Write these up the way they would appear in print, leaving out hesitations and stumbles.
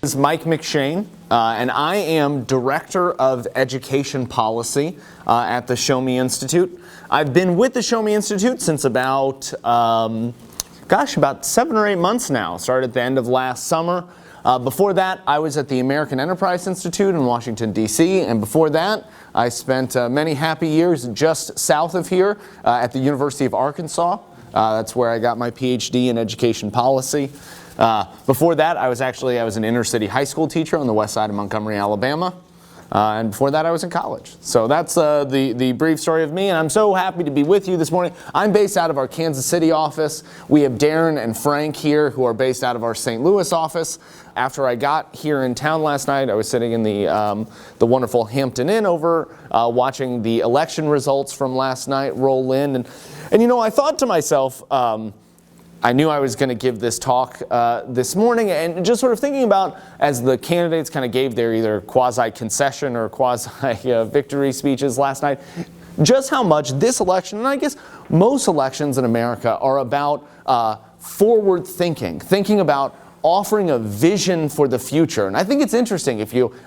is Mike McShane, and I am Director of Education Policy at the Show Me Institute. I've been with the Show Me Institute since about 7 or 8 months now. Started at the end of last summer. Before that, I was at the American Enterprise Institute in Washington, D.C., and before that, I spent many happy years just south of here at the University of Arkansas. That's where I got my PhD in education policy. Before that, I was an inner city high school teacher on the west side of Montgomery, Alabama. And before that, I was in college. So that's the brief story of me, and I'm so happy to be with you this morning. I'm based out of our Kansas City office. We have Darren and Frank here, who are based out of our St. Louis office. After I got here in town last night, I was sitting in the wonderful Hampton Inn over watching the election results from last night roll in. And you know, I thought to myself, I knew I was going to give this talk this morning, and just sort of thinking about, as the candidates kind of gave their either quasi-concession or quasi-victory speeches last night, just how much this election, and I guess most elections in America, are about forward thinking about offering a vision for the future. And I think it's interesting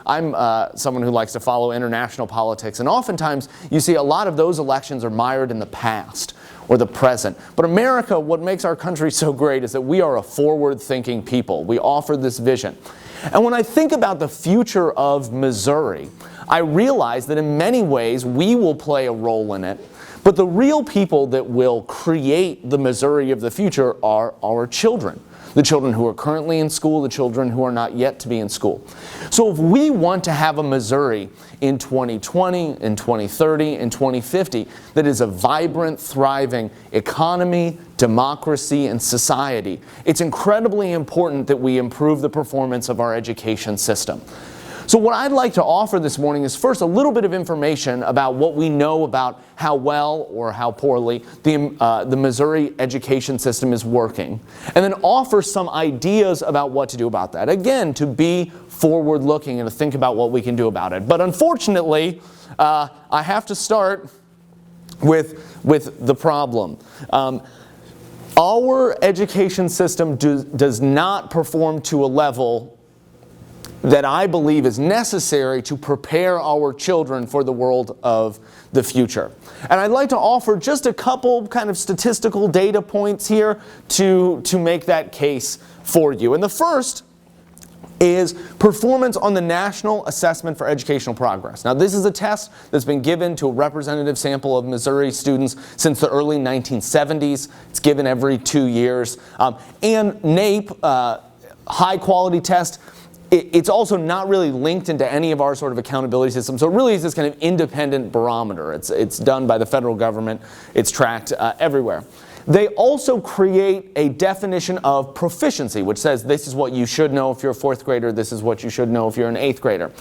I'm someone who likes to follow international politics, and oftentimes you see a lot of those elections are mired in the past or the present. But America, what makes our country so great is that we are a forward-thinking people. We offer this vision. And when I think about the future of Missouri, I realize that in many ways we will play a role in it, but the real people that will create the Missouri of the future are our children. The children who are currently in school, the children who are not yet to be in school. So if we want to have a Missouri in 2020, in 2030, in 2050 that is a vibrant, thriving economy, democracy, and society, it's incredibly important that we improve the performance of our education system. So what I'd like to offer this morning is first a little bit of information about what we know about how well or how poorly the Missouri education system is working, and then offer some ideas about what to do about that. Again, to be forward-looking and to think about what we can do about it. But unfortunately, I have to start with the problem. Our education system does not perform to a level that I believe is necessary to prepare our children for the world of the future. And I'd like to offer just a couple kind of statistical data points here to make that case for you. And the first is performance on the National Assessment for Educational Progress. Now, this is a test that's been given to a representative sample of Missouri students since the early 1970s. It's given every 2 years. And NAEP, high-quality test, it's also not really linked into any of our sort of accountability systems. So it really is this kind of independent barometer. It's done by the federal government. It's tracked everywhere. They also create a definition of proficiency, which says this is what you should know if you're a fourth grader, this is what you should know if you're an eighth grader.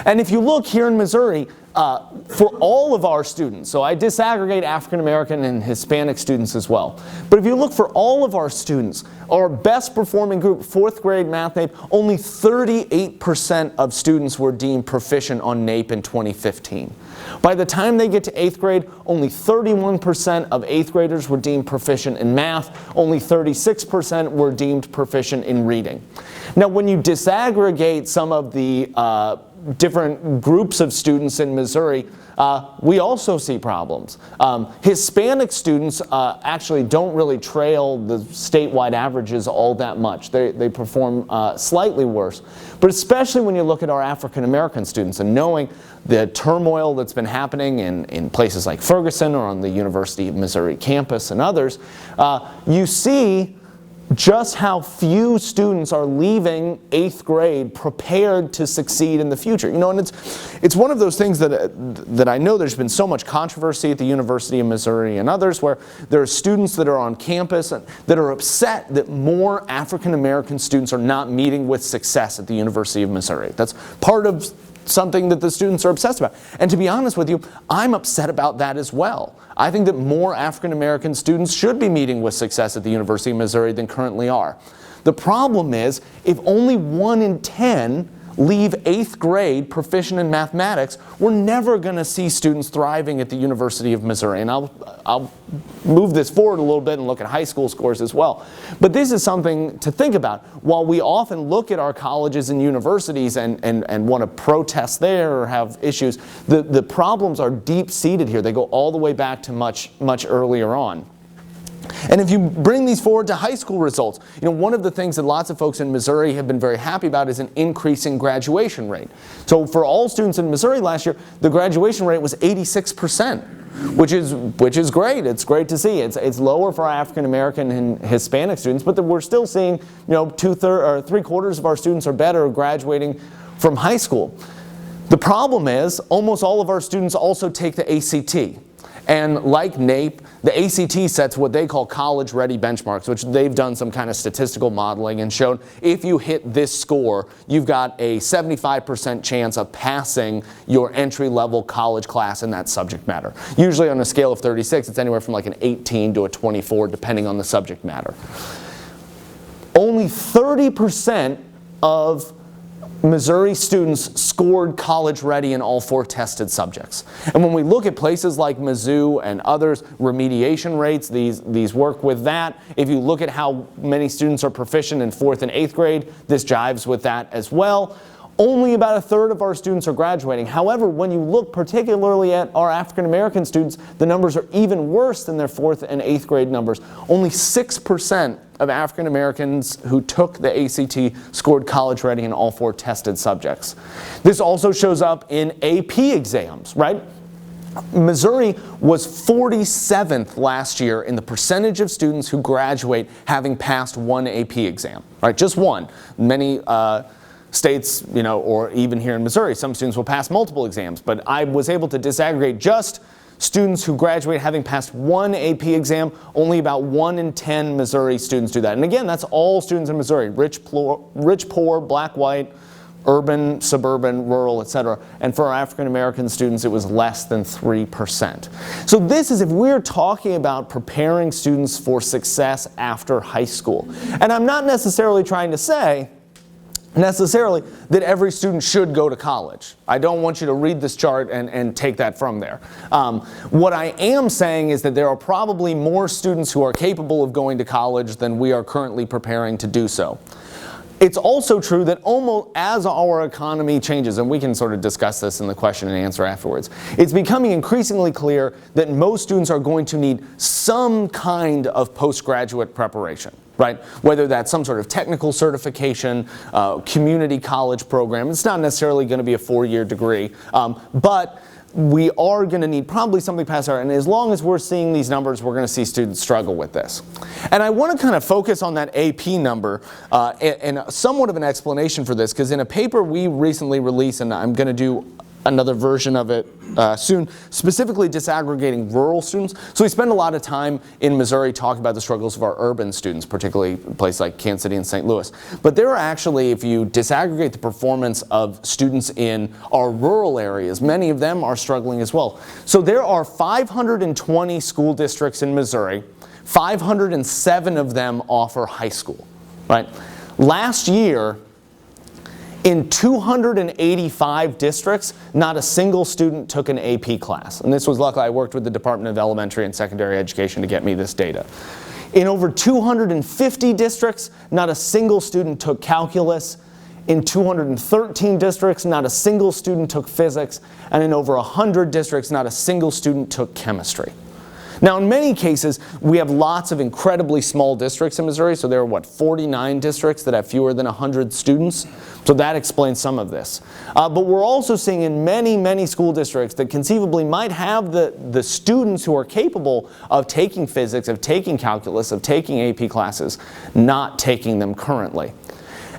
And if you look here in Missouri, for all of our students, so I disaggregate African American and Hispanic students as well, but if you look for all of our students, our best performing group, fourth grade math NAEP, only 38% of students were deemed proficient on NAEP in 2015. By the time they get to eighth grade, only 31% of eighth graders were deemed proficient in math, only 36% were deemed proficient in reading. Now, when you disaggregate some of the different groups of students in Missouri, we also see problems. Hispanic students actually don't really trail the statewide averages all that much. They perform slightly worse. But especially when you look at our African American students and knowing the turmoil that's been happening in places like Ferguson or on the University of Missouri campus and others, you see just how few students are leaving eighth grade prepared to succeed in the future. You know, and it's one of those things that I know there's been so much controversy at the University of Missouri and others, where there are students that are on campus that are upset that more African American students are not meeting with success at the University of Missouri. That's part of something that the students are obsessed about. And to be honest with you, I'm upset about that as well. I think that more African American students should be meeting with success at the University of Missouri than currently are. The problem is, if only 1 in 10 leave 8th grade proficient in mathematics, we're never going to see students thriving at the University of Missouri. And I'll move this forward a little bit and look at high school scores as well. But this is something to think about. While we often look at our colleges and universities and want to protest there or have issues, the problems are deep-seated here. They go all the way back to much earlier on. And if you bring these forward to high school results, one of the things that lots of folks in Missouri have been very happy about is an increasing graduation rate. So for all students in Missouri last year, the graduation rate was 86%, which is great. It's great to see. It's lower for our African American and Hispanic students, but we're still seeing, 3/4 of our students or better graduating from high school. The problem is almost all of our students also take the ACT. And like NAEP, the ACT sets what they call college-ready benchmarks, which they've done some kind of statistical modeling and shown if you hit this score, you've got a 75% chance of passing your entry-level college class in that subject matter. Usually on a scale of 36, it's anywhere from like an 18 to a 24, depending on the subject matter. Only 30% of Missouri students scored college ready in all 4 tested subjects. And when we look at places like Mizzou and others, remediation rates, these work with that. If you look at how many students are proficient in 4th and 8th grade, this jives with that as well. Only about 1/3 of our students are graduating. However, when you look particularly at our African American students, the numbers are even worse than their 4th and 8th grade numbers. Only 6% of African Americans who took the ACT scored college ready in all 4 tested subjects. This also shows up in AP exams, right? Missouri was 47th last year in the percentage of students who graduate having passed one AP exam, right? Just one. Many states, or even here in Missouri, some students will pass multiple exams, but I was able to disaggregate just students who graduate having passed one AP exam. Only about 1 in 10 Missouri students do that. And again, that's all students in Missouri, rich, poor, black, white, urban, suburban, rural, etc. And for our African American students, it was less than 3%. So this is if we're talking about preparing students for success after high school. And I'm not necessarily trying to say that every student should go to college. I don't want you to read this chart and take that from there. What I am saying is that there are probably more students who are capable of going to college than we are currently preparing to do so. It's also true that almost as our economy changes, and we can sort of discuss this in the question and answer afterwards, it's becoming increasingly clear that most students are going to need some kind of postgraduate preparation, right? Whether that's some sort of technical certification, community college program. It's not necessarily going to be a 4-year degree, but we are going to need probably something past that, and as long as we're seeing these numbers, we're going to see students struggle with this. And I want to kind of focus on that AP number and somewhat of an explanation for this, because in a paper we recently released, and I'm going to do another version of it soon, specifically disaggregating rural students. So we spend a lot of time in Missouri talking about the struggles of our urban students, particularly places like Kansas City and St. Louis. But there are actually, if you disaggregate the performance of students in our rural areas, many of them are struggling as well. So there are 520 school districts in Missouri. 507 of them offer high school, right? Last year, in 285 districts, not a single student took an AP class. And this was luckily, I worked with the Department of Elementary and Secondary Education to get me this data. In over 250 districts, not a single student took calculus. In 213 districts, not a single student took physics. And in over 100 districts, not a single student took chemistry. Now, in many cases, we have lots of incredibly small districts in Missouri. So there are, 49 districts that have fewer than 100 students. So that explains some of this. But we're also seeing in many, many school districts that conceivably might have the students who are capable of taking physics, of taking calculus, of taking AP classes, not taking them currently.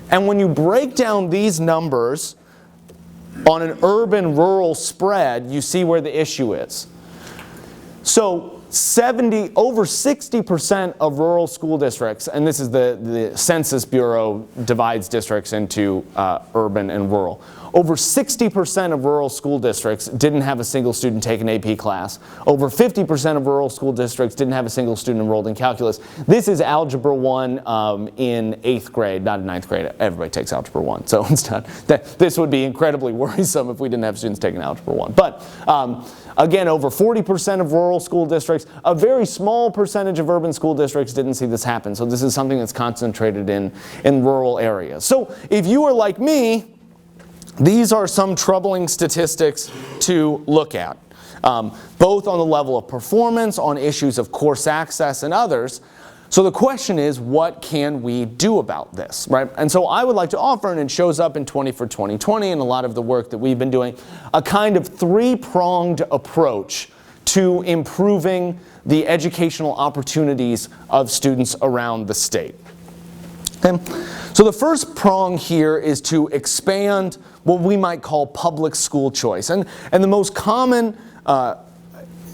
And when you break down these numbers on an urban-rural spread, you see where the issue is. So over 60% of rural school districts, and this is the Census Bureau divides districts into urban and rural. Over 60% of rural school districts didn't have a single student take an AP class. Over 50% of rural school districts didn't have a single student enrolled in calculus. This is Algebra 1 in 8th grade, not in 9th grade. Everybody takes Algebra 1, so it's not, this would be incredibly worrisome if we didn't have students taking Algebra 1. But again, over 40% of rural school districts, a very small percentage of urban school districts didn't see this happen. So this is something that's concentrated in rural areas. So if you are like me, these are some troubling statistics to look at, both on the level of performance, on issues of course access, and others. So the question is, what can we do about this, right? And so I would like to offer, and it shows up in 20 for 2020 and a lot of the work that we've been doing, a kind of three-pronged approach to improving the educational opportunities of students around the state. Okay? So the first prong here is to expand what we might call public school choice. And the most common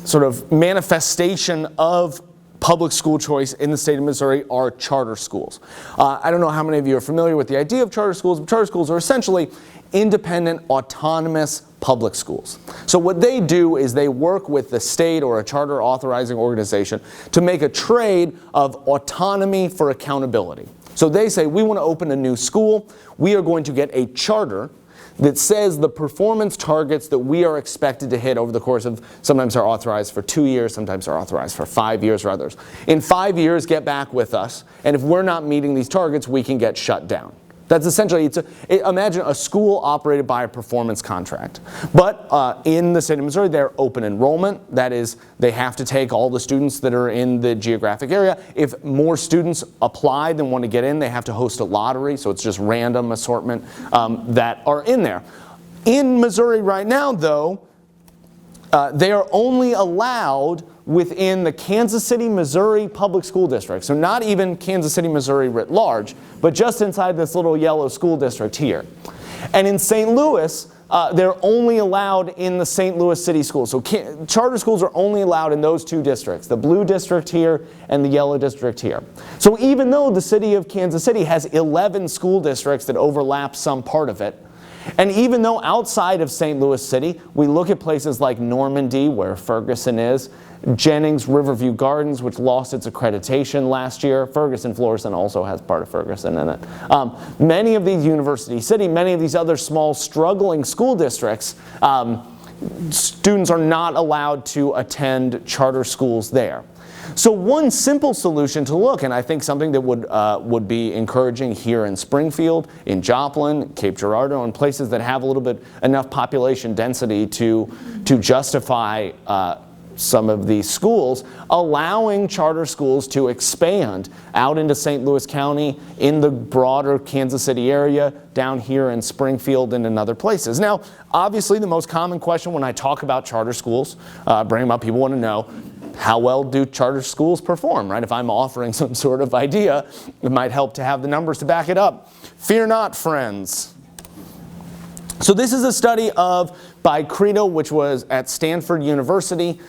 sort of manifestation of public school choice in the state of Missouri are charter schools. I don't know how many of you are familiar with the idea of charter schools, but charter schools are essentially independent, autonomous public schools. So what they do is they work with the state or a charter authorizing organization to make a trade of autonomy for accountability. So they say, we want to open a new school. We are going to get a charter that says the performance targets that we are expected to hit over the course of, sometimes are authorized for 2 years, sometimes are authorized for 5 years or others. In 5 years, get back with us, and if we're not meeting these targets, we can get shut down. That's essentially, imagine a school operated by a performance contract. But in the state of Missouri, they're open enrollment. That is, they have to take all the students that are in the geographic area. If more students apply than want to get in, they have to host a lottery. So it's just random assortment that are in there. In Missouri right now, though, they are only allowed within the Kansas City, Missouri public school district. So not even Kansas City, Missouri writ large, but just inside this little yellow school district here. And in St. Louis, they're only allowed in the St. Louis City Schools. So charter schools are only allowed in those two districts, the blue district here and the yellow district here. So even though the city of Kansas City has 11 school districts that overlap some part of it, and even though outside of St. Louis City, we look at places like Normandy, where Ferguson is, Jennings Riverview Gardens, which lost its accreditation last year. Ferguson Florissant also has part of Ferguson in it. Many of these University City, many of these other small struggling school districts, students are not allowed to attend charter schools there. So one simple solution to look, and I think something that would be encouraging here in Springfield, in Joplin, Cape Girardeau, and places that have a little bit enough population density to justify some of these schools, allowing charter schools to expand out into St. Louis County, in the broader Kansas City area, down here in Springfield and in other places. Now, obviously the most common question when I talk about charter schools, bring them up, people want to know, how well do charter schools perform, right? If I'm offering some sort of idea, it might help to have the numbers to back it up. Fear not, friends. So this is a study by Credo, which was at Stanford University,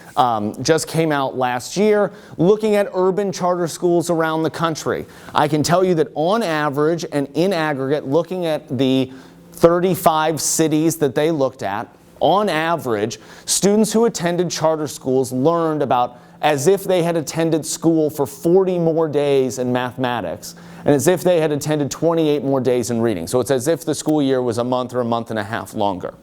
just came out last year, looking at urban charter schools around the country. I can tell you that on average and in aggregate, looking at the 35 cities that they looked at, on average, students who attended charter schools learned about as if they had attended school for 40 more days in mathematics, and as if they had attended 28 more days in reading. So it's as if the school year was a month or a month and a half longer.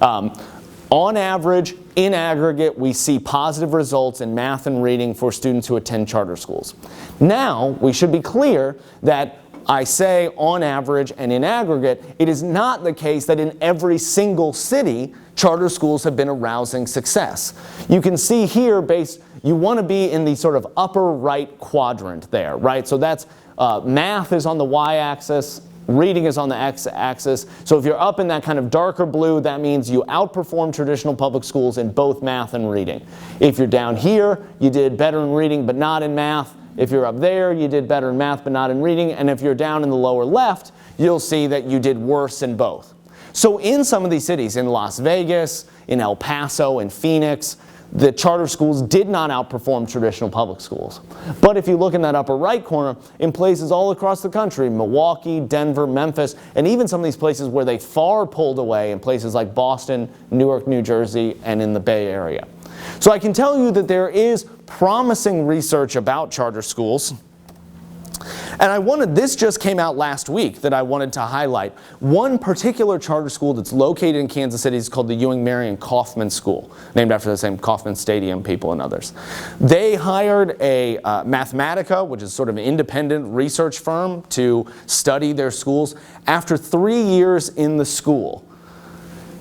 On average, in aggregate, we see positive results in math and reading for students who attend charter schools. Now, we should be clear that I say on average and in aggregate, it is not the case that in every single city, charter schools have been a rousing success. You can see here, you want to be in the sort of upper right quadrant there, right? So that's math is on the y-axis, reading is on the x-axis. So if you're up in that kind of darker blue, that means you outperform traditional public schools in both math and reading. If you're down here, you did better in reading but not in math. If you're up there, you did better in math but not in reading. And if you're down in the lower left, you'll see that you did worse in both. So in some of these cities, in Las Vegas, in El Paso, in Phoenix, the charter schools did not outperform traditional public schools. But if you look in that upper right corner, in places all across the country, Milwaukee, Denver, Memphis, and even some of these places where they far pulled away in places like Boston, Newark, New Jersey, and in the Bay Area. So I can tell you that there is promising research about charter schools. And this just came out last week that I wanted to highlight. One particular charter school that's located in Kansas City is called the Ewing Marion Kauffman School, named after the same Kauffman Stadium people and others. They hired a Mathematica, which is sort of an independent research firm, to study their schools. After 3 years in the school,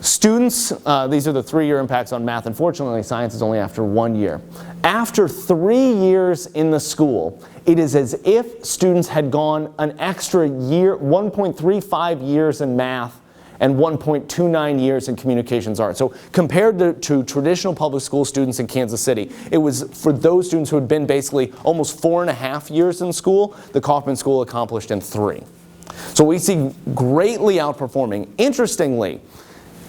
students, these are the 3-year impacts on math. Unfortunately, science is only after 1 year. After 3 years in the school, it is as if students had gone an extra year, 1.35 years in math and 1.29 years in communications arts. So compared to traditional public school students in Kansas City, it was for those students who had been basically almost 4.5 years in school, the Kauffman School accomplished in 3. So we see greatly outperforming. Interestingly,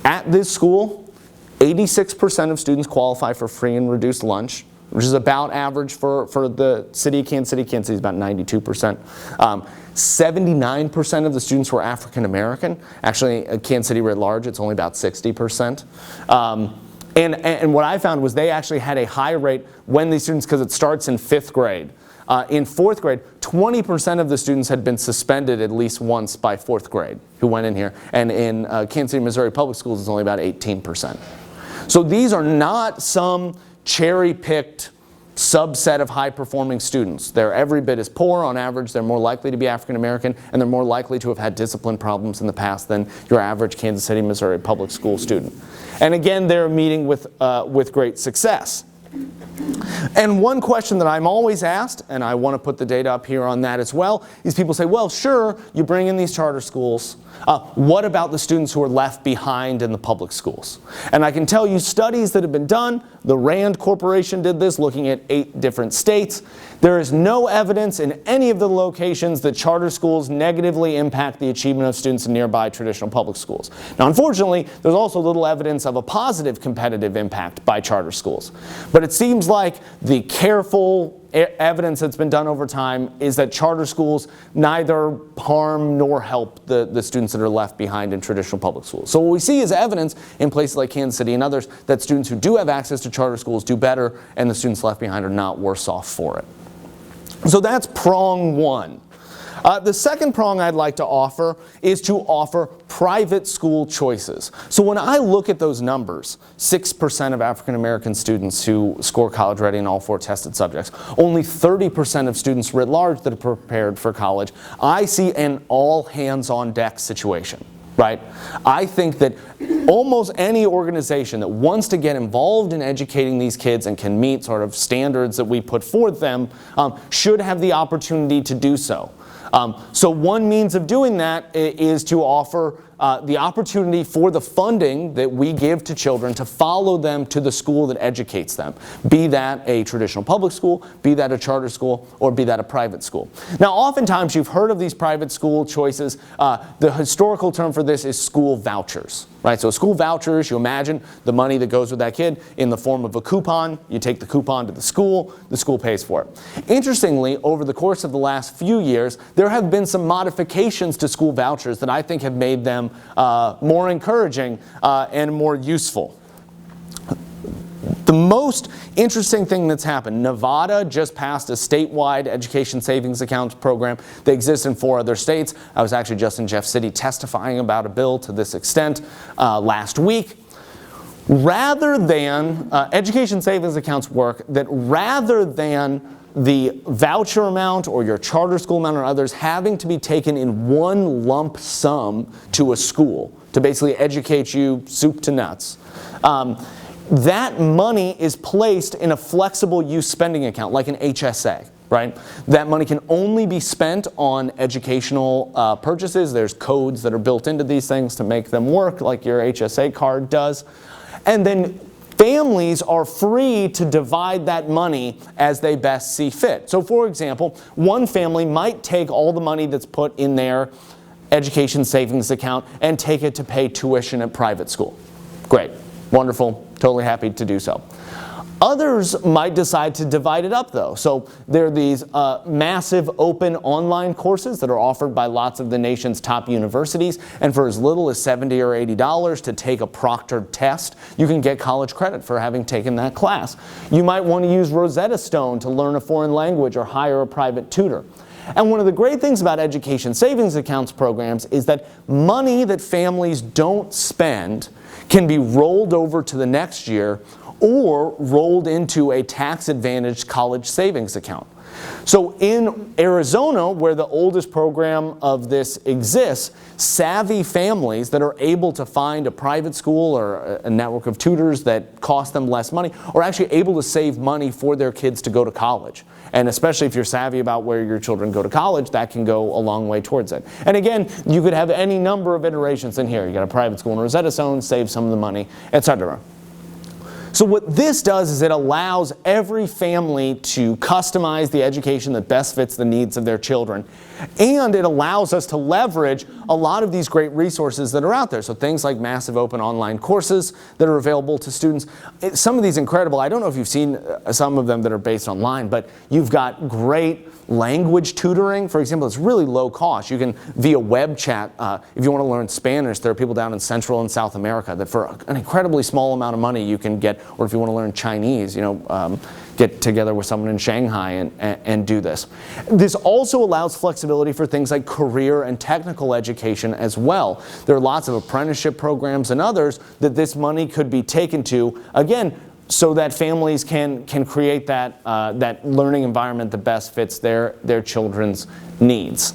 at this school, 86% of students qualify for free and reduced lunch, which is about average for the city of Kansas City. Kansas City is about 92%. 79% of the students were African American. Actually, Kansas City writ large, it's only about 60%. And what I found was they actually had a high rate when these students, because it starts in 5th grade. In 4th grade, 20% of the students had been suspended at least once by 4th grade who went in here. And in Kansas City, Missouri public schools, it's only about 18%. So these are not some cherry-picked subset of high-performing students. They're every bit as poor on average. They're more likely to be African American, and they're more likely to have had discipline problems in the past than your average Kansas City, Missouri public school student. And again, they're meeting with great success. And one question that I'm always asked, and I want to put the data up here on that as well, is people say, well, sure, you bring in these charter schools. What about the students who are left behind in the public schools? And I can tell you studies that have been done. The Rand Corporation did this, looking at 8 different states. There is no evidence in any of the locations that charter schools negatively impact the achievement of students in nearby traditional public schools. Now, unfortunately, there's also little evidence of a positive competitive impact by charter schools. But it seems like the careful evidence that's been done over time is that charter schools neither harm nor help the students that are left behind in traditional public schools. So what we see is evidence in places like Kansas City and others that students who do have access to charter schools do better, and the students left behind are not worse off for it. So that's prong one. The second prong I'd like to offer is to offer private school choices. So when I look at those numbers, 6% of African American students who score college ready in all 4 tested subjects, only 30% of students writ large that are prepared for college, I see an all hands on deck situation. Right? I think that almost any organization that wants to get involved in educating these kids and can meet sort of standards that we put forth them should have the opportunity to do so. So one means of doing that is to offer the opportunity for the funding that we give to children to follow them to the school that educates them, be that a traditional public school, be that a charter school, or be that a private school. Now, oftentimes you've heard of these private school choices. The historical term for this is school vouchers. Right? So school vouchers, you imagine the money that goes with that kid in the form of a coupon. You take the coupon to the school pays for it. Interestingly, over the course of the last few years, there have been some modifications to school vouchers that I think have made them more encouraging and more useful. The most interesting thing that's happened, Nevada just passed a statewide education savings account program that exists in 4 other states. I was actually just in Jeff City testifying about a bill to this extent last week. Rather than, education savings accounts work that rather than the voucher amount or your charter school amount or others having to be taken in one lump sum to a school to basically educate you soup to nuts, that money is placed in a flexible use spending account like an HSA. Right? That money can only be spent on educational purchases. There's codes that are built into these things to make them work like your HSA card does. And then families are free to divide that money as they best see fit. So for example, one family might take all the money that's put in their education savings account and take it to pay tuition at private school. Great, wonderful, totally happy to do so. Others might decide to divide it up though. So there are these massive open online courses that are offered by lots of the nation's top universities, and for as little as $70 or $80 to take a proctored test, you can get college credit for having taken that class. You might want to use Rosetta Stone to learn a foreign language or hire a private tutor. And one of the great things about education savings accounts programs is that money that families don't spend can be rolled over to the next year or rolled into a tax-advantaged college savings account. So in Arizona, where the oldest program of this exists, savvy families that are able to find a private school or a network of tutors that cost them less money are actually able to save money for their kids to go to college. And especially if you're savvy about where your children go to college, that can go a long way towards it. And again, you could have any number of iterations in here. You got a private school in Rosetta Stone, save some of the money, etc. So what this does is it allows every family to customize the education that best fits the needs of their children. And it allows us to leverage a lot of these great resources that are out there. So things like massive open online courses that are available to students. Some of these incredible, I don't know if you've seen some of them that are based online, but you've got great language tutoring. For example, it's really low cost. You can, via web chat, if you want to learn Spanish, there are people down in Central and South America that for an incredibly small amount of money you can get, or if you want to learn Chinese, get together with someone in Shanghai and do this. This also allows flexibility for things like career and technical education as well. There are lots of apprenticeship programs and others that this money could be taken to, again, so that families can create that, that learning environment that best fits their children's needs.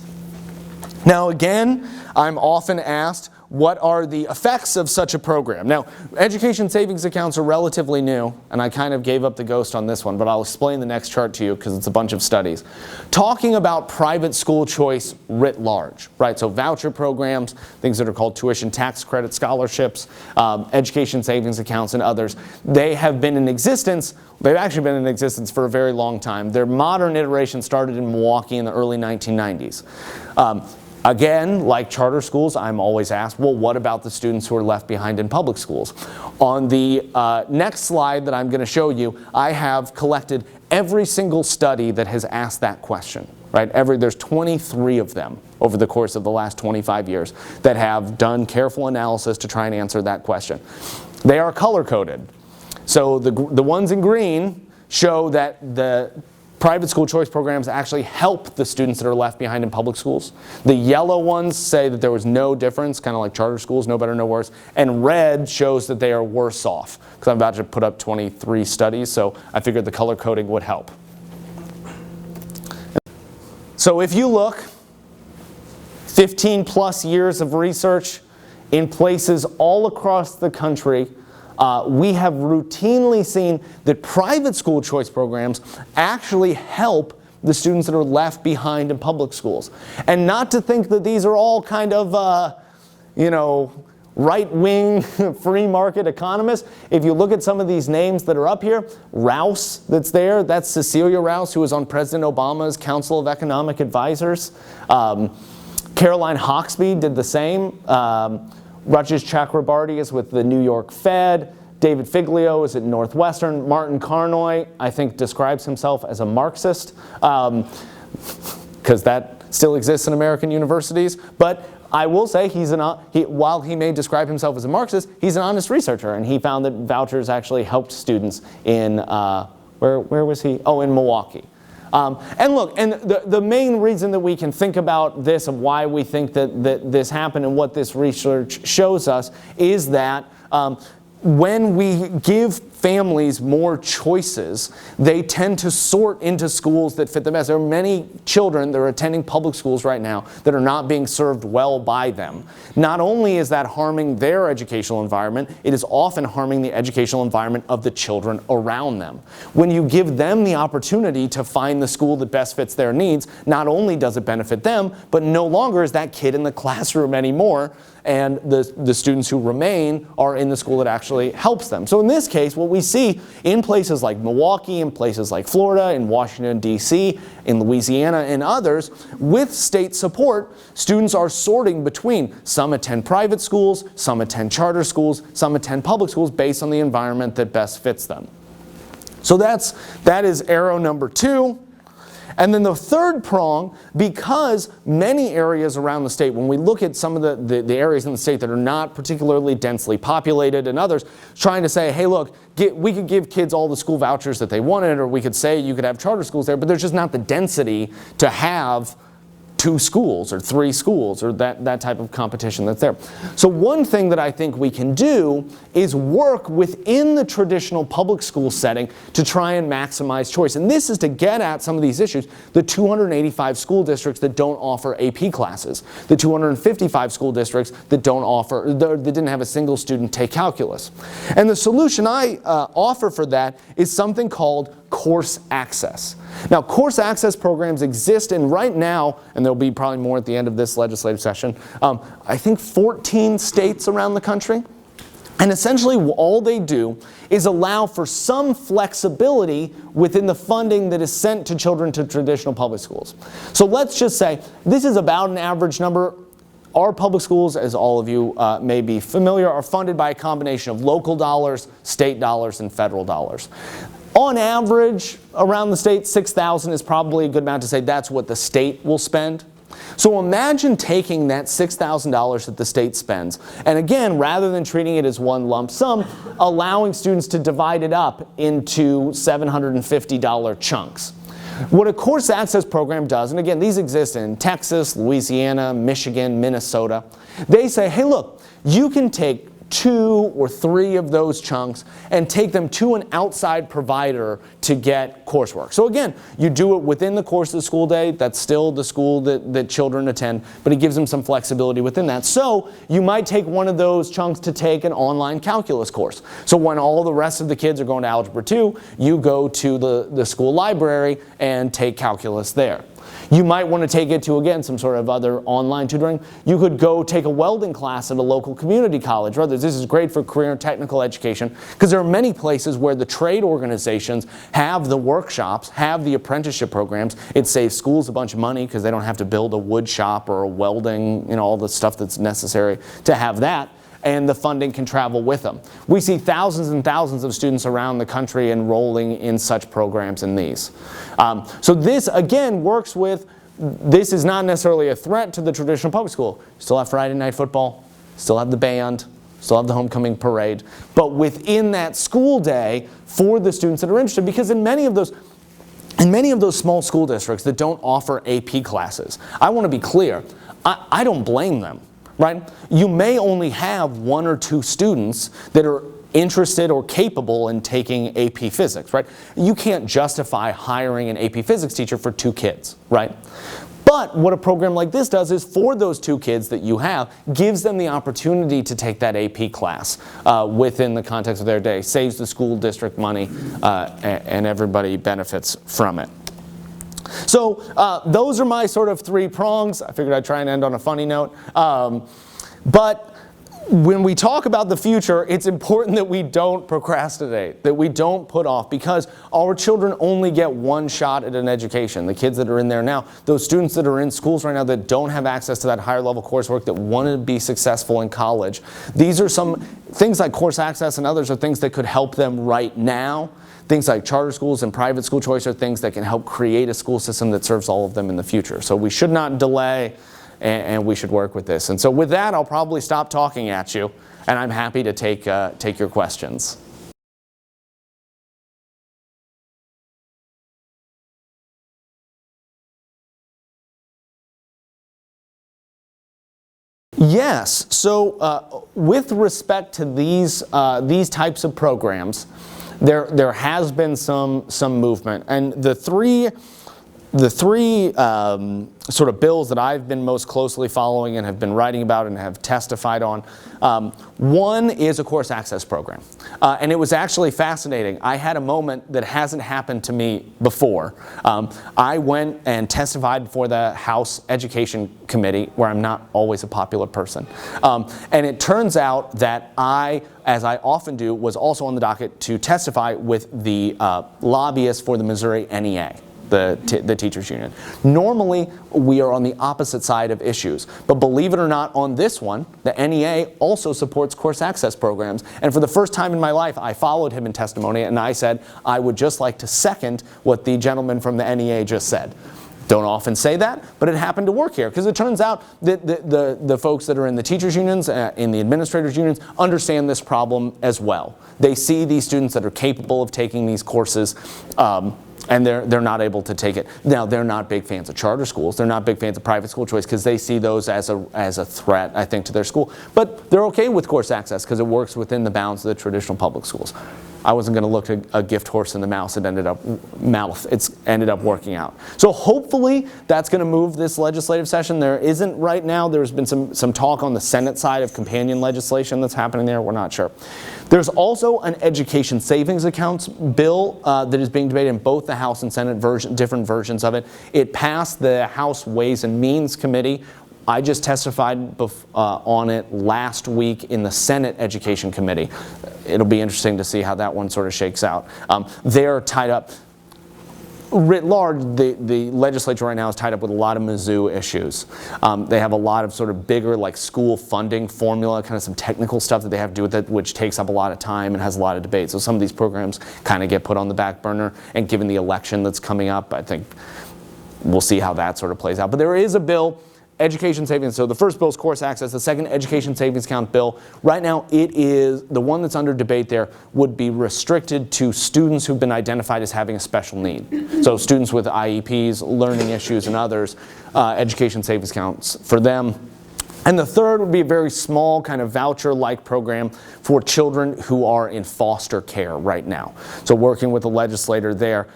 Now again, I'm often asked, what are the effects of such a program? Now, education savings accounts are relatively new, and I kind of gave up the ghost on this one, but I'll explain the next chart to you because it's a bunch of studies. Talking about private school choice writ large, right? So voucher programs, things that are called tuition tax credit scholarships, education savings accounts, and others, they have been in existence. They've actually been in existence for a very long time. Their modern iteration started in Milwaukee in the early 1990s. Again, like charter schools, I'm always asked, well, what about the students who are left behind in public schools? On the next slide that I'm going to show you, I have collected every single study that has asked that question. Right? There's 23 of them over the course of the last 25 years that have done careful analysis to try and answer that question. They are color-coded. So the ones in green show that the private school choice programs actually help the students that are left behind in public schools. The yellow ones say that there was no difference, kind of like charter schools, no better, no worse. And red shows that they are worse off, because I'm about to put up 23 studies, so I figured the color coding would help. So if you look, 15 plus years of research in places all across the country, we have routinely seen that private school choice programs actually help the students that are left behind in public schools. And not to think that these are all kind of, right-wing free market economists. If you look at some of these names that are up here, Rouse that's there, that's Cecilia Rouse, who was on President Obama's Council of Economic Advisors. Caroline Hawksby did the same. Rajesh Chakrabarty is with the New York Fed. David Figlio is at Northwestern. Martin Carnoy, I think, describes himself as a Marxist, because that still exists in American universities. But I will say while he may describe himself as a Marxist, he's an honest researcher, and he found that vouchers actually helped students in, where was he? Oh, in Milwaukee. And look, and the main reason that we can think about this and why we think that this happened and what this research shows us is that when we give families more choices, they tend to sort into schools that fit them best. There are many children that are attending public schools right now that are not being served well by them. Not only is that harming their educational environment, it is often harming the educational environment of the children around them. When you give them the opportunity to find the school that best fits their needs, not only does it benefit them, but no longer is that kid in the classroom anymore, and the students who remain are in the school that actually helps them. So in this case, what we see in places like Milwaukee, in places like Florida, in Washington, D.C., in Louisiana, and others, with state support, students are sorting between some attend private schools, some attend charter schools, some attend public schools based on the environment that best fits them. So that is arrow number 2. And then the third prong, because many areas around the state, when we look at some of the areas in the state that are not particularly densely populated and others, trying to say, hey, look, we could give kids all the school vouchers that they wanted, or we could say you could have charter schools there, but there's just not the density to have 2 schools or 3 schools or that type of competition that's there. So one thing that I think we can do is work within the traditional public school setting to try and maximize choice. And this is to get at some of these issues. The 285 school districts that don't offer AP classes, the 255 school districts that that didn't have a single student take calculus. And the solution I offer for that is something called course access. Now, course access programs exist in right now, and there'll be probably more at the end of this legislative session, I think 14 states around the country. And essentially all they do is allow for some flexibility within the funding that is sent to children to traditional public schools. So let's just say this is about an average number. Our public schools, as all of you may be familiar, are funded by a combination of local dollars, state dollars, and federal dollars. On average, around the state, $6,000 is probably a good amount to say that's what the state will spend. So imagine taking that $6,000 that the state spends, and again, rather than treating it as one lump sum, allowing students to divide it up into $750 chunks. What a course access program does, and again, these exist in Texas, Louisiana, Michigan, Minnesota, they say, hey, look, you can take 2 or 3 of those chunks and take them to an outside provider to get coursework. So again, you do it within the course of the school day. That's still the school that children attend, but it gives them some flexibility within that. So you might take one of those chunks to take an online calculus course. So when all the rest of the kids are going to Algebra 2, you go to the school library and take calculus there. You might want to take it to, again, some sort of other online tutoring. You could go take a welding class at a local community college. Or others. This is great for career and technical education because there are many places where the trade organizations have the workshops, have the apprenticeship programs. It saves schools a bunch of money because they don't have to build a wood shop or a welding, all the stuff that's necessary to have that. And the funding can travel with them. We see thousands and thousands of students around the country enrolling in such programs in these. So this, again, works with, this is not necessarily a threat to the traditional public school. You still have Friday night football, still have the band, still have the homecoming parade, but within that school day for the students that are interested, because in many of those small school districts that don't offer AP classes, I want to be clear, I don't blame them. Right? You may only have 1 or 2 students that are interested or capable in taking AP Physics, right? You can't justify hiring an AP Physics teacher for 2 kids, right? But what a program like this does is for those 2 kids that you have, gives them the opportunity to take that AP class within the context of their day, saves the school district money, and everybody benefits from it. So those are my sort of 3 prongs. I figured I'd try and end on a funny note. But when we talk about the future, it's important that we don't procrastinate, that we don't put off, because our children only get one shot at an education. The kids that are in there now, those students that are in schools right now that don't have access to that higher level coursework, that want to be successful in college, these are some things like course access and others are things that could help them right now. Things like charter schools and private school choice are things that can help create a school system that serves all of them in the future. So we should not delay, and we should work with this. And so with that, I'll probably stop talking at you, and I'm happy to take your questions. Yes. So with respect to these types of programs, there has been some movement, and the three sort of bills that I've been most closely following and have been writing about and have testified on. One is a course access program, and it was actually fascinating. I had a moment that hasn't happened to me before. I went and testified before the House Education Committee, where I'm not always a popular person, and it turns out that I, as I often do, was also on the docket to testify with the lobbyists for the Missouri NEA. the teachers union. Normally, we are on the opposite side of issues. But believe it or not, on this one, the NEA also supports course access programs. And for the first time in my life, I followed him in testimony, and I said, I would just like to second what the gentleman from the NEA just said. Don't often say that, but it happened to work here, because it turns out that the folks that are in the teachers unions, in the administrators unions, understand this problem as well. They see these students that are capable of taking these courses, and they're not able to take it. Now, they're not big fans of charter schools. They're not big fans of private school choice, because they see those as a threat, I think, to their school. But they're okay with course access because it works within the bounds of the traditional public schools. I wasn't going to look at a gift horse in the mouth. It's ended up working out. So hopefully that's going to move this legislative session. There isn't right now. There's been some talk on the Senate side of companion legislation that's happening there. We're not sure. There's also an education savings accounts bill that is being debated in both the House and Senate different versions of it. It passed the House Ways and Means Committee. I just testified on it last week in the Senate Education Committee. It'll be interesting to see how that one sort of shakes out. They're tied up, writ large, the legislature right now is tied up with a lot of Mizzou issues. They have a lot of sort of bigger, like, school funding formula, kind of some technical stuff that they have to do with it, which takes up a lot of time and has a lot of debate. So some of these programs kind of get put on the back burner, and given the election that's coming up, I think we'll see how that sort of plays out. But there is a bill, education savings. So the first bill is course access. The second, education savings account bill. Right now, it is the one that's under debate there would be restricted to students who've been identified as having a special need. So students with IEPs, learning issues, and others, education savings accounts for them. And the third would be a very small kind of voucher-like program for children who are in foster care right now. So working with the legislator there,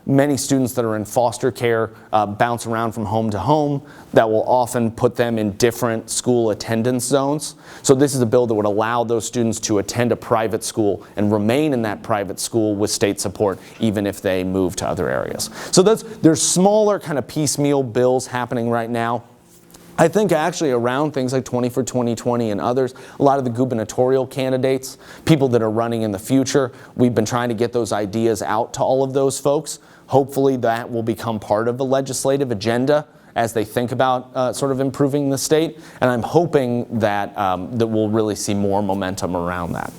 many students that are in foster care bounce around from home to home. That will often put them in different school attendance zones. So this is a bill that would allow those students to attend a private school and remain in that private school with state support, even if they move to other areas. So there's smaller kind of piecemeal bills happening right now. I think actually around things like 20 for 2020 and others, a lot of the gubernatorial candidates, people that are running in the future, we've been trying to get those ideas out to all of those folks. Hopefully that will become part of the legislative agenda as they think about sort of improving the state. And I'm hoping that, that we'll really see more momentum around that.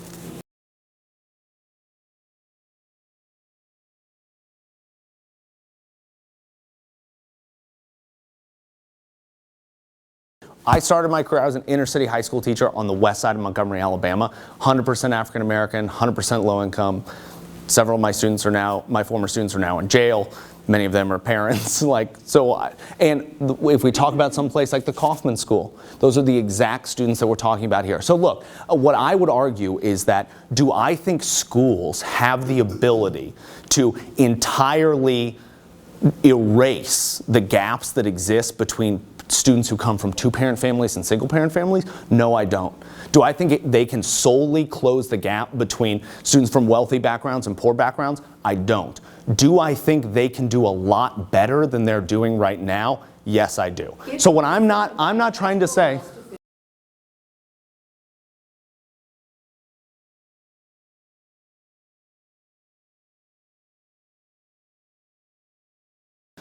I started my career, I was an inner city high school teacher on the west side of Montgomery, Alabama, 100% African American, 100% low income. Several of my students are now, my former students are now in jail. Many of them are parents. And if we talk about some place like the Kaufman School, those are the exact students that we're talking about here. So look, what I would argue is that, do I think schools have the ability to entirely erase the gaps that exist between students who come from two-parent families and single-parent families? No, I don't. Do I think they can solely close the gap between students from wealthy backgrounds and poor backgrounds? I don't. Do I think they can do a lot better than they're doing right now? Yes, I do. So what I'm not trying to say.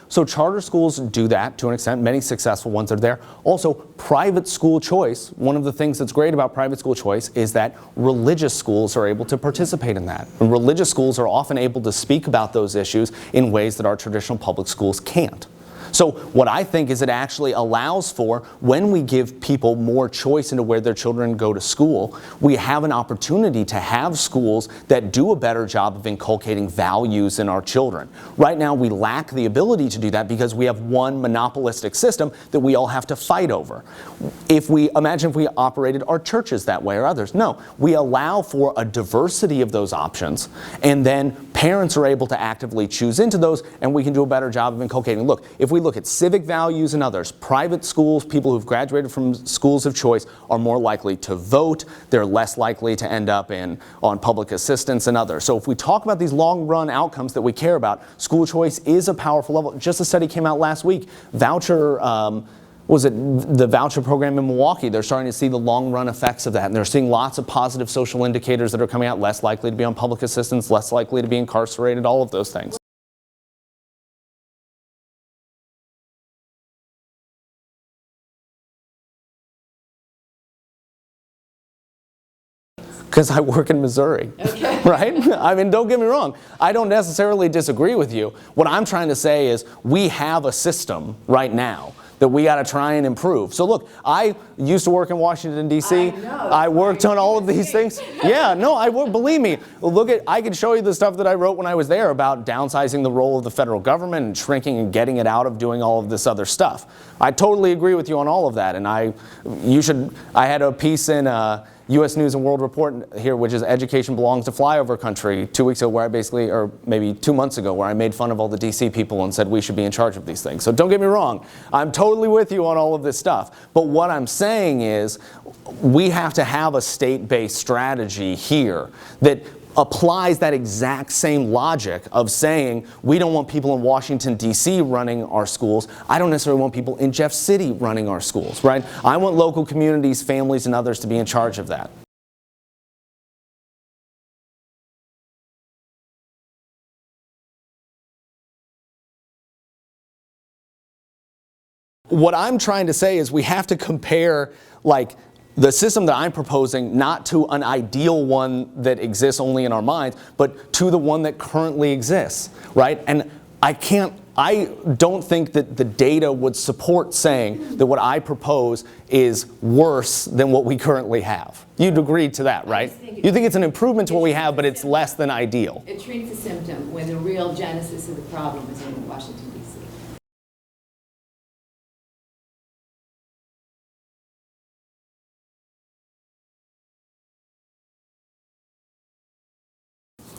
So charter schools do that to an extent. Many successful ones are there. Also, private school choice, one of the things that's great about private school choice is that religious schools are able to participate in that. And religious schools are often able to speak about those issues in ways that our traditional public schools can't. So what I think is it actually allows for, when we give people more choice into where their children go to school, we have an opportunity to have schools that do a better job of inculcating values in our children. Right now we lack the ability to do that because we have one monopolistic system that we all have to fight over. Imagine if we operated our churches that way or others. No, we allow for a diversity of those options, and then parents are able to actively choose into those, and we can do a better job of inculcating. Look, if we look at civic values and others, private schools, people who've graduated from schools of choice are more likely to vote, they're less likely to end up on public assistance and others. So if we talk about these long-run outcomes that we care about, school choice is a powerful level. Just a study came out last week, the voucher program in Milwaukee. They're starting to see the long-run effects of that, and they're seeing lots of positive social indicators that are coming out, less likely to be on public assistance, less likely to be incarcerated, all of those things. Because I work in Missouri, okay. Right? I mean, don't get me wrong. I don't necessarily disagree with you. What I'm trying to say is we have a system right now that we got to try and improve. So look, I used to work in Washington, D.C. I worked on all of these things. Yeah, no, believe me. I could show you the stuff that I wrote when I was there about downsizing the role of the federal government and shrinking and getting it out of doing all of this other stuff. I totally agree with you on all of that. And I had a piece in U.S. News and World Report here, which is Education Belongs to Flyover Country, 2 weeks ago, where or maybe 2 months ago, where I made fun of all the D.C. people and said we should be in charge of these things. So don't get me wrong. I'm totally with you on all of this stuff. But what I'm saying is we have to have a state-based strategy here that applies that exact same logic of saying we don't want people in Washington, D.C. running our schools. I don't necessarily want people in Jeff City running our schools, right? I want local communities, families, and others to be in charge of that. What I'm trying to say is we have to compare, like, the system that I'm proposing not to an ideal one that exists only in our minds, but to the one that currently exists, right? And I don't think that the data would support saying that what I propose is worse than what we currently have. You'd agree to that, right? You think it's an improvement to what we have, but it's less than ideal. It treats a symptom when the real genesis of the problem is in Washington, D.C.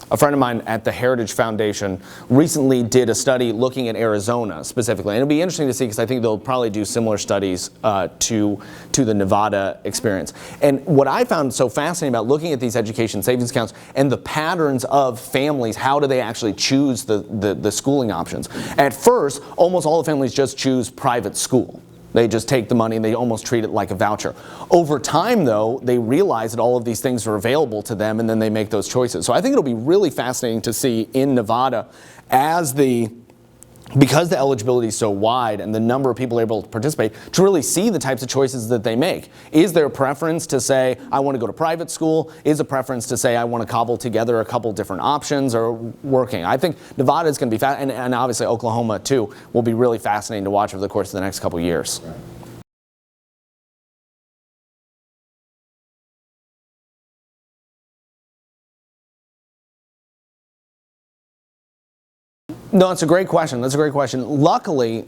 A friend of mine at the Heritage Foundation recently did a study looking at Arizona specifically. And it'll be interesting to see because I think they'll probably do similar studies to the Nevada experience. And what I found so fascinating about looking at these education savings accounts and the patterns of families, how do they actually choose the schooling options? At first, almost all the families just choose private school. They just take the money and they almost treat it like a voucher. Over time, though, they realize that all of these things are available to them and then they make those choices. So I think it'll be really fascinating to see in Nevada because the eligibility is so wide and the number of people able to participate, to really see the types of choices that they make. Is there a preference to say, I want to go to private school? Is a preference to say, I want to cobble together a couple different options or working? I think Nevada is going to be and obviously Oklahoma too will be really fascinating to watch over the course of the next couple years. Right. No, that's a great question. That's a great question. Luckily,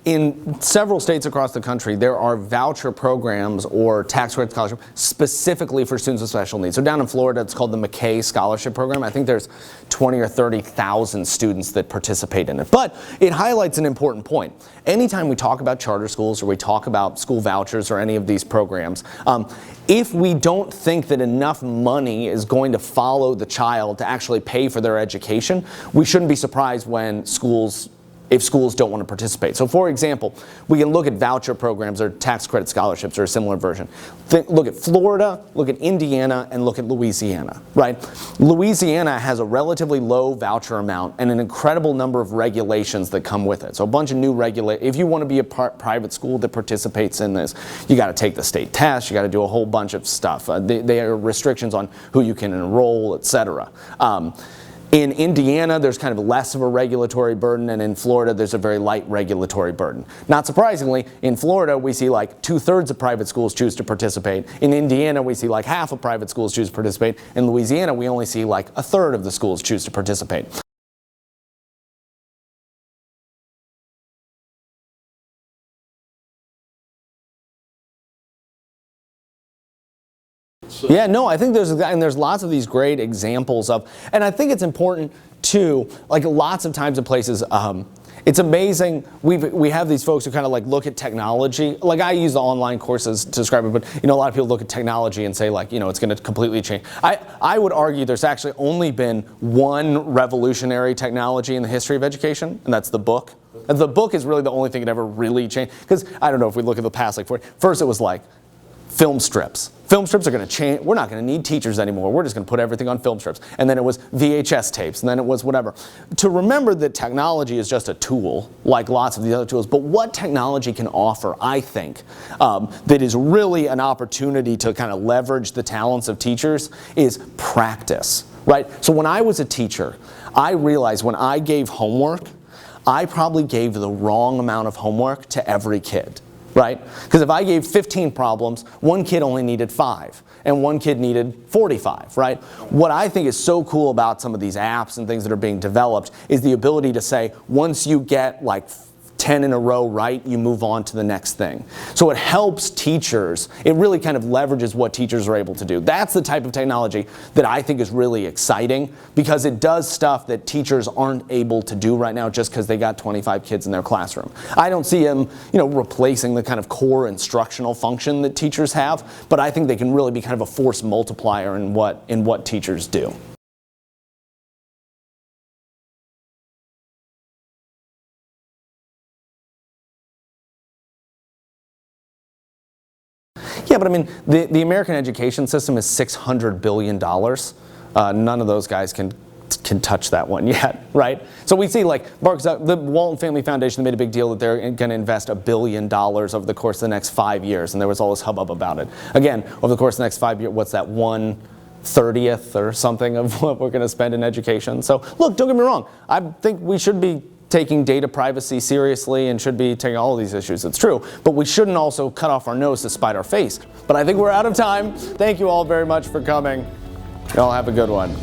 in several states across the country, there are voucher programs or tax credit scholarship specifically for students with special needs. So down in Florida, it's called the McShane Scholarship Program. I think there's 20 or 30,000 students that participate in it. But it highlights an important point. Anytime we talk about charter schools or we talk about school vouchers or any of these programs, if we don't think that enough money is going to follow the child to actually pay for their education, we shouldn't be surprised if schools don't want to participate. So for example, we can look at voucher programs or tax credit scholarships or a similar version. Look at Florida, look at Indiana, and look at Louisiana, right? Louisiana has a relatively low voucher amount and an incredible number of regulations that come with it. So a bunch of new regulations. If you want to be a private school that participates in this, you got to take the state test, you got to do a whole bunch of stuff. There are restrictions on who you can enroll, etc. In Indiana, there's kind of less of a regulatory burden, and in Florida, there's a very light regulatory burden. Not surprisingly, in Florida, we see like 2/3 of private schools choose to participate. In Indiana, we see like half of private schools choose to participate. In Louisiana, we only see like 1/3 of the schools choose to participate. Yeah, no, I think there's lots of these great examples of, and I think it's important too, like lots of times in places, it's amazing, we have these folks who kind of like look at technology, like I use the online courses to describe it, but you know, a lot of people look at technology and say like, you know, it's going to completely change. I would argue there's actually only been one revolutionary technology in the history of education, and that's the book. The book is really the only thing that ever really changed, because I don't know if we look at the past, like first it was like film strips. Film strips are going to change. We're not going to need teachers anymore. We're just going to put everything on film strips. And then it was VHS tapes, and then it was whatever. To remember that technology is just a tool, like lots of the other tools, but what technology can offer, I think, that is really an opportunity to kind of leverage the talents of teachers is practice, right? So when I was a teacher, I realized when I gave homework, I probably gave the wrong amount of homework to every kid. Right? Because if I gave 15 problems, one kid only needed 5, and one kid needed 45, right? What I think is so cool about some of these apps and things that are being developed is the ability to say, once you get like 10 in a row right, you move on to the next thing. So it helps teachers. It really kind of leverages what teachers are able to do. That's the type of technology that I think is really exciting because it does stuff that teachers aren't able to do right now just because they got 25 kids in their classroom. I don't see them, replacing the kind of core instructional function that teachers have, but I think they can really be kind of a force multiplier in what teachers do. Yeah, but I mean, the American education system is $600 billion. None of those guys can touch that one yet, right? So we see like the Walton Family Foundation made a big deal that they're going to invest $1 billion over the course of the next 5 years, and there was all this hubbub about it. Again, over the course of the next 5 years, what's that, 1/30th or something of what we're going to spend in education? So look, don't get me wrong. I think we should be taking data privacy seriously and should be taking all of these issues. It's true. But we shouldn't also cut off our nose to spite our face. But I think we're out of time. Thank you all very much for coming. Y'all have a good one.